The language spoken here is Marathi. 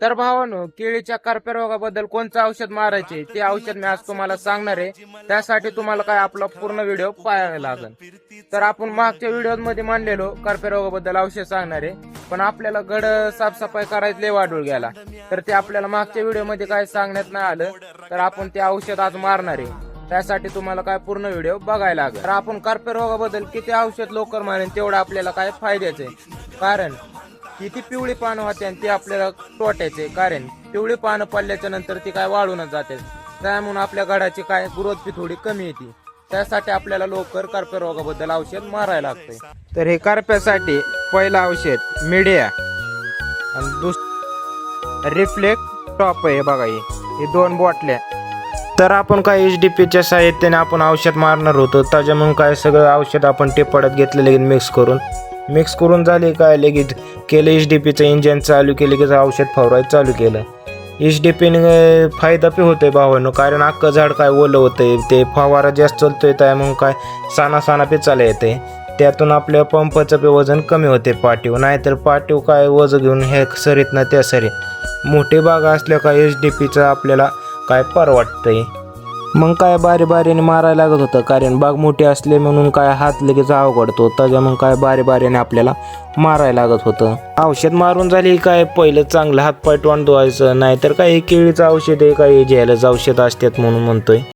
तर भावानो, केळीच्या करप्या रोगाबद्दल कोणतं औषध मारायचे ते औषध मी आज तुम्हाला सांगणार आहे. त्यासाठी तुम्हाला काय आपला पूर्ण व्हिडिओ पाहायला लागेल. तर आपण मागच्या व्हिडिओमध्ये मांडलेलो करप्या रोगाबद्दल औषध सांगणार आहे, पण आपल्याला गड साफसफाई करायला लय वाढून गेला, तर ते आपल्याला मागच्या व्हिडिओमध्ये काय सांगण्यात नाही आलं. तर आपण ते औषध आज मारणार आहे. त्यासाठी तुम्हाला काय पूर्ण व्हिडिओ बघायला लागेल. तर आपण करप्या रोगाबद्दल किती औषध लवकर मारेन तेवढं आपल्याला काय फायद्याचं आहे. कारण किती पिवळी पानं होते आणि ते आपल्याला तोट्याचे, कारण पिवळी पानं पडल्याच्या नंतर ती काय वाळूनच जाते. त्यामुळे आपल्या घडाची काय ग्रोथ बी थोडी कमी येते. त्यासाठी आपल्याला लवकर करप्या रोगाबद्दल औषध मारायला लागतंय. तर हे करप्यासाठी पहिलं औषध मीडिया आणि रिफ्लेक्ट टॉप आहे बघा. हे 2 बॉटल्या. तर आपण काय HDPच्या साहित्याने आपण औषध मारणार होतो, त्याच्यामुळे काय सगळं औषध आपण टिपडत घेतलं, लगेच मिक्स करून झाले काय लगेच केलं HDPचं इंजन चालू केलं की औषध फवारायला चालू केलं. HDPने फायदा पण होतोय भावांनो, कारण अख्खं झाड काय ओलं होतंय, ते फवारा जास्त चालतोय त्यामुळे काय साना पे चाला येते. त्यातून आपल्या पंपाचं पे वजन कमी होते पाठीव, नाहीतर पाठीव काय वजन घेऊन हे सरीत ना त्या सरी. मोठी बाग असल्या काय HDPचं आपल्याला काय परवडतंय. मग काय बारीने मारायला लागत होतं, कारण बाग मोठी असले म्हणून काय हात लगेच अवघडतो, त्याच्यामुळे काय बारीने आपल्याला मारायला लागत होतं. औषध मारून झाली काय पहिलं चांगलं हातपाय तोंड धुवायचं, नाहीतर काय केळीचं औषध आहे काय झेलच औषध असतात म्हणून म्हणतोय.